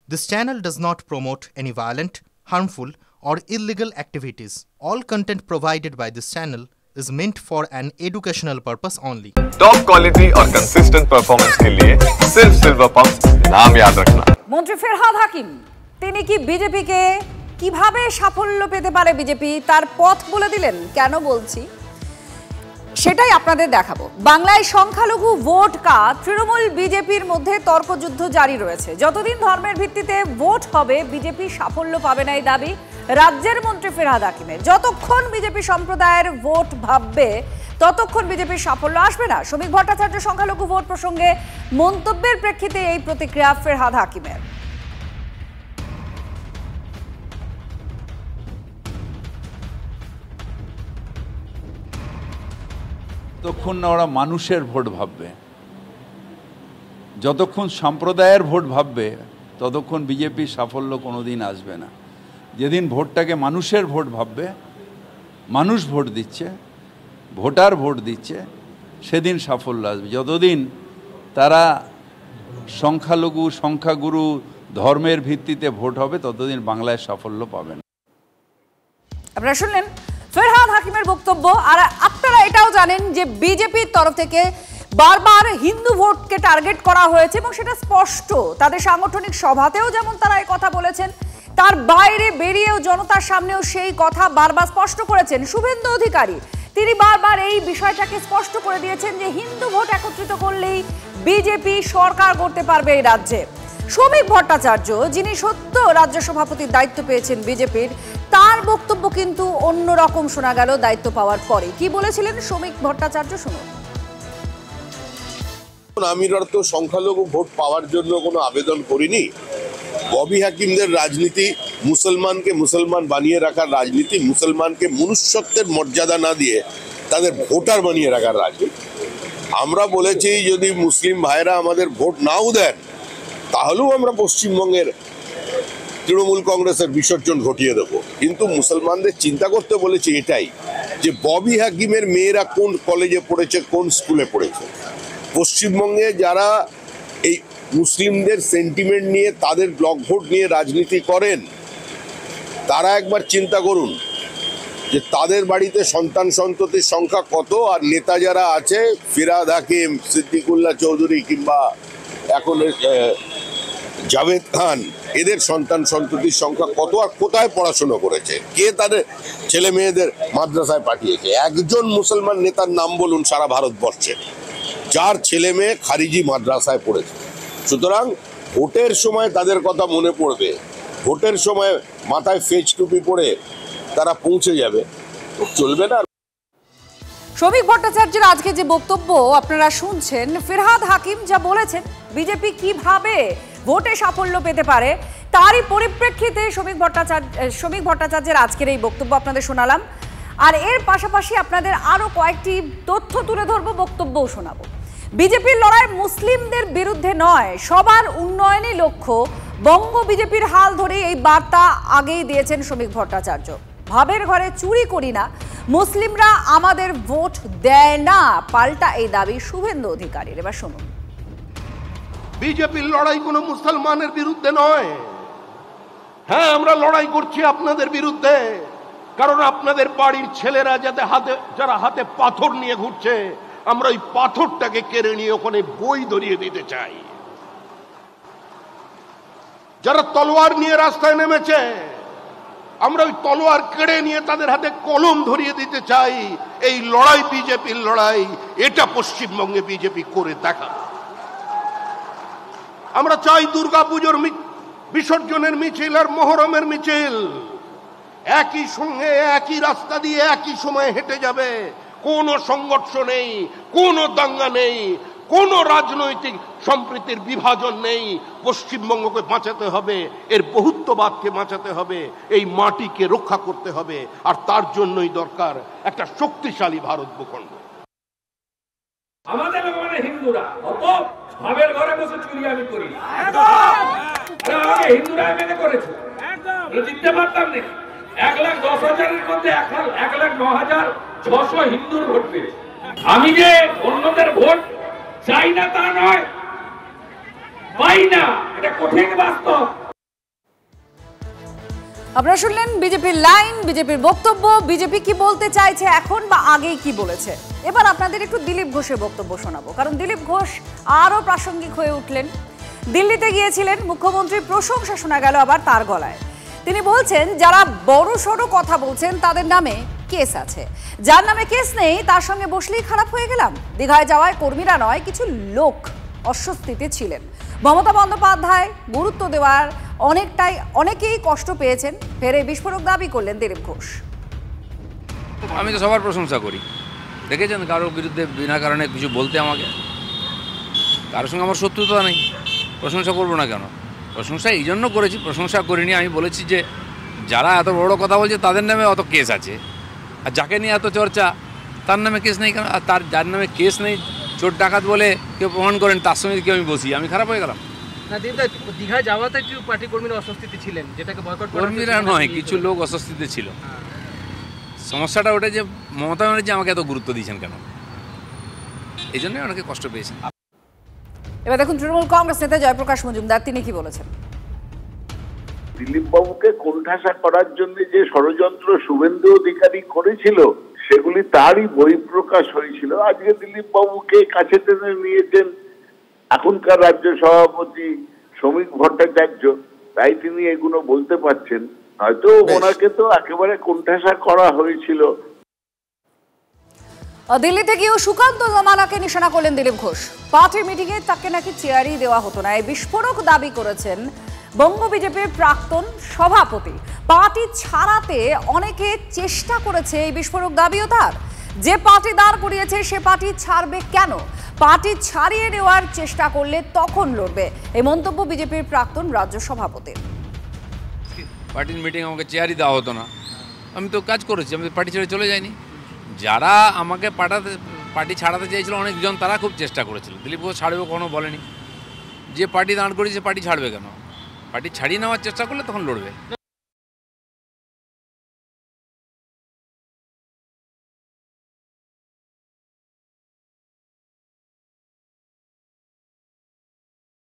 This channel does not promote any violent, harmful, or illegal activities. All content provided by this channel is meant for an educational purpose only. Top quality और consistent performance के लिए सिर्फ silver pumps नाम याद रखना। মন্ত্রী ফেরহাদ হাকিম তিনি কি বিজেপিকে কিভাবে সাফল্য পেতে পারে বিজেপি তার পথ বলে দিলেন? কেন বলছি সেটাই আপনাদের দেখাবো। বাংলায় সংখ্যালঘু ভোট কাট তৃণমূল বিজেপির মধ্যে তর্কযুদ্ধ জারি রয়েছে। যতদিন ধর্মের ভিত্তিতে ভোট হবে বিজেপি সাফল্য পাবে না এই দাবি রাজ্যের মন্ত্রী ফেরহাদ হাকিমের। যতক্ষণ বিজেপি সম্প্রদায়ের ভোট ভাববে ততক্ষণ বিজেপির সাফল্য আসবে না। শ্রমিক ভট্টাচার্য সংখ্যালঘু ভোট প্রসঙ্গে মন্তব্যের প্রেক্ষিতে এই প্রতিক্রিয়া ফেরহাদ হাকিমের। যতক্ষণ না ওরা মানুষের ভোট ভাববে, যতক্ষণ সম্প্রদায়ের ভোট ভাববে ততক্ষণ বিজেপির সাফল্য কোনোদিন আসবে না। যেদিন ভোটটাকে মানুষের ভোট ভাববে, মানুষ ভোট দিচ্ছে, ভোটার ভোট দিচ্ছে, সেদিন সাফল্য আসবে। যতদিন তারা সংখ্যালঘু সংখ্যাগুরু ধর্মের ভিত্তিতে ভোট হবে ততদিন বাংলায় সাফল্য পাবে না। আপনারা শুনলেন ফেরহাদ হাকিমের বক্তব্য। আর আপনারা এটাও জানেন যে বিজেপির তরফ থেকে বারবার হিন্দু ভোটকে টার্গেট করা হয়েছে এবং সেটা স্পষ্ট। তাদের সাংগঠনিক সভাতেও যেমন তারা এই কথা বলেছেন, তার বাইরে বেরিয়েও জনতার সামনেও সেই কথা বারবার স্পষ্ট করেছেন শুভেন্দু অধিকারী। তিনি বারবার এই বিষয়টাকে স্পষ্ট করে দিয়েছেন যে হিন্দু ভোট একত্রিত করলেই বিজেপি সরকার করতে পারবে এই রাজ্যে। শ্রমিক ভট্টাচার্য যিনি সদ্য রাজ্য সভাপতির দায়িত্ব পেয়েছেন বিজেপির, তার বক্তব্য কিন্তু অন্যরকম শোনা গেল দায়িত্ব পাওয়ার পরে। কি বলেছিলেন শ্রমিক ভট্টাচার্য শুনুন। আমি তো সংখ্যালঘু ভোট পাওয়ার জন্য কোনো আবেদন করিনি। ববি হাকিমদের রাজনীতি মুসলমানকে মুসলমান বানিয়ে রাখার রাজনীতি, মুসলমানকে মনুষ্যত্বের মর্যাদা না দিয়ে তাদের ভোটার বানিয়ে রাখার রাজনীতি। আমরা বলেছি যদি মুসলিম ভাইরা আমাদের ভোট নাও দেন তাহলেও আমরা পশ্চিমবঙ্গের তৃণমূল কংগ্রেসের বিসর্জন ঘটিয়ে দেবো। কিন্তু মুসলমানদের চিন্তা করতে বলেছি এটাই যে ববি হাকিমের মেয়েরা কোন কলেজে পড়েছে, কোন স্কুলে পড়েছে। পশ্চিমবঙ্গে যারা এই মুসলিমদের সেন্টিমেন্ট নিয়ে, তাদের ব্লক ভোট নিয়ে রাজনীতি করেন, তারা একবার চিন্তা করুন যে তাদের বাড়িতে সন্তান সন্ততির সংখ্যা কত, আর নেতা যারা আছে ফিরহাদ হাকিম, সিদ্দিকুল্লাহ চৌধুরী কিংবা এখন জাভেদ খান, এদের সন্তান সন্ততির সংখ্যা কত আর কোথায় পড়াশোনা করেছে, কে তাদের ছেলে মেয়েদের মাদ্রাসায় পাঠিয়েছে। একজন মুসলমান নেতার নাম বলুন সারা ভারতবর্ষে যার ছেলে মেয়ে খারিজি মাদ্রাসায় পড়েছে। সুতরাং ভোটের সময় তাদের কথা মনে পড়বে, ভোটের সময় মাথায় ফেজ টুপি পরে তারা পৌঁছে যাবে, চলবে না। শ্রমিক ভট্টাচার্যের আজকে যে বক্তব্য আপনারা শুনছেন, ফেরহাদ হাকিম যা বলেছেন বিজেপি কিভাবে ভোটে সাফল্য পেতে পারে তারই পরিপ্রেক্ষিতে শ্রমিক ভট্টাচার্যের আজকের এই বক্তব্য আপনাদের শোনালাম। আর এর পাশাপাশি আপনাদের আরো কয়েকটি তথ্য তুলে ধরবো, বক্তব্যও শোনাবো। বিজেপির লড়াই মুসলিমদের বিরুদ্ধে নয়, সবার উন্নয়নই লক্ষ্য। বঙ্গ বিজেপির হাল ধরে এই বার্তা আগেই দিয়েছেন শ্রমিক ভট্টাচার্য। ভাবের ঘরে চুরি করি না, মুসলিমরা আমাদের ভোট দেয় না, পাল্টা এই দাবি শুভেন্দু অধিকারীর। এবার শুনুন। বিজেপির লড়াই কোনো মুসলমানের বিরুদ্ধে নয়। হ্যাঁ, আমরা লড়াই করছি আপনাদের বিরুদ্ধে, কারণ আপনাদের বাড়ির ছেলেরা যারা হাতে পাথর নিয়ে ঘুরছে, আমরা ওই পাথরটাকে কেড়ে নিয়ে ওখানে বই ধরিয়ে দিতে চাই। যারা তলোয়ার নিয়ে রাস্তায় নেমেছে, আমরা ওই তলোয়ার কেড়ে নিয়ে তাদের হাতে কলম ধরিয়ে দিতে চাই। এই লড়াই বিজেপির লড়াই, এটা পশ্চিমবঙ্গে বিজেপি করে দেখা। আমরা চাই দুর্গাপুজোর বিসর্জনের মিছিল আর মহরমের মিছিল একই সঙ্গে একই রাস্তা দিয়ে একই সময় হেঁটে যাবে। কোনো সংঘর্ষ নেই, কোনো দাঙ্গা নেই, কোনো রাজনৈতিক সম্প্রীতির বিভাজন নেই। পশ্চিমবঙ্গকে বাঁচাতে হবে, এর বহুত্ববাদকে বাঁচাতে হবে, এই মাটিকে রক্ষা করতে হবে। আর তার জন্যই দরকার একটা শক্তিশালী ভারত ভূখণ্ড। আমাদের মানে হিন্দুরা অত ভাবের ঘরে বসে চুরি আমি করি, হিন্দুরা মেনে করেছে, জিততে পারতাম না। 1,10,000-এর মধ্যে 1,09,600 হিন্দুর ভোট পেয়েছে। আমি যে অন্যদের ভোট চাই না তা নয়, পাই না, এটা কঠিন বাস্তব। আপনারা শুনলেন বিজেপির লাইন, বিজেপির বক্তব্য, বিজেপি কি বলতে চাইছে এখন বা আগেই কি বলেছে। এবার আপনাদের একটু দিলীপ ঘোষের বক্তব্য শোনাবো, কারণ দিলীপ ঘোষ আরও প্রাসঙ্গিক হয়ে উঠলেন। দিল্লিতে গিয়েছিলেন, মুখ্যমন্ত্রীর প্রশংসা শোনা গেল আবার তার গলায়। তিনি বলছেন যারা বড় সড়ো কথা বলছেন তাদের নামে কেস আছে, যার নামে কেস নেই তার সঙ্গে বসলেই খারাপ হয়ে গেলাম। দীঘায় যাওয়ায় কর্মীরা নয়, কিছু লোক অস্বস্তিতে ছিলেন। মমতা বন্দ্যোপাধ্যায় গুরুত্ব দেওয়ার অনেকেই কষ্ট পেয়েছেন, ফেরে বিস্ফোরক দাবি করলেন দিলীপ ঘোষ। আমি তো সবার প্রশংসা করি, দেখেছেন কারোর বিরুদ্ধে বিনা কারণে কিছু বলতে আমাকে, কারোর সঙ্গে আমার শত্রুতা নেই, প্রশংসা করবো না কেন? প্রশংসা এই জন্য করেছি, প্রশংসা করিনি আমি বলেছি যে যারা এত বড় কথা বলছে তাদের নামে অত কেস আছে, আর যাকে নিয়ে এত চর্চা তার নামে কেস নেই কেন? আর তার যার নামে কেস নেই চোর ডাকাত বলে কেউ প্রমাণ করেন, তার সঙ্গে কেউ আমি বসি, আমি খারাপ হয়ে গেলাম? না দিদা, দীঘায় যাওয়াতে একটু পার্টি কর্মীরা অস্বস্তিতে ছিলেন, যেটাকে বয়কট করা কর্মীরা নয়, কিছু লোক অস্বস্তিতে ছিল। সমস্যাটা ওটা যে মমতা ব্যানার্জি আমাকে এত গুরুত্ব দিয়েছেন কেন, এই জন্যই অনেকে কষ্ট পেয়েছেন। এবার দেখুন তৃণমূল কংগ্রেস নেতা জয়প্রকাশ মজুমদার তিনি কি বলেছেন। দিলীপ বাবুকে কোণঠাসা করার জন্য যে ষড়যন্ত্র শুভেন্দু অধিকারী করেছিল সেগুলি তারই বহিঃপ্রকাশ হয়েছিল। আজকে দিলীপ বাবুকে কাছে টেনে নিয়েছেন এখনকার রাজ্য সভাপতি শ্রমিক ভট্টাচার্য, তাই তিনি এগুলো বলতে পারছেন। হয়তো ওনাকে তো একেবারে কোণঠাসা করা হয়েছিল। দিল্লি থেকেও সুকান্ত জমানাকে নিশানা করলেন দিলীপ ঘোষ। পার্টির মিটিংয়ে তাকে নাকি চেয়ারই দেওয়া হতো না, এই বিস্ফোরক দাবি করেছেন বঙ্গ বিজেপির প্রাক্তন সভাপতি। পার্টি ছাড়াতে অনেকে চেষ্টা করেছে, এই বিস্ফোরক দাবিও তার। যে পার্টি দাঁড় করিয়েছে সে পার্টি ছাড়বে কেন? পার্টি ছাড়িয়ে নেওয়ার চেষ্টা করলে তখন লড়বে, এই মন্তব্য বিজেপির প্রাক্তন রাজ্য সভাপতির। পার্টির মিটিং আমাকে চেয়ারই দেওয়া হতো না, আমি তো কাজ করেছি, আমি পার্টি ছেড়ে চলে যাইনি। যারা আমাকে পার্টি ছাড়াতে চেয়েছিল অনেকজন, তারা খুব চেষ্টা করেছিল। দিলীপ ঘোষ ছাড়বে কোনো বলেনি, যে পার্টি দাঁড় করেছে পার্টি ছাড়বে কেন? পার্টি ছাড়িয়ে নেওয়ার চেষ্টা করলে তখন লড়বে।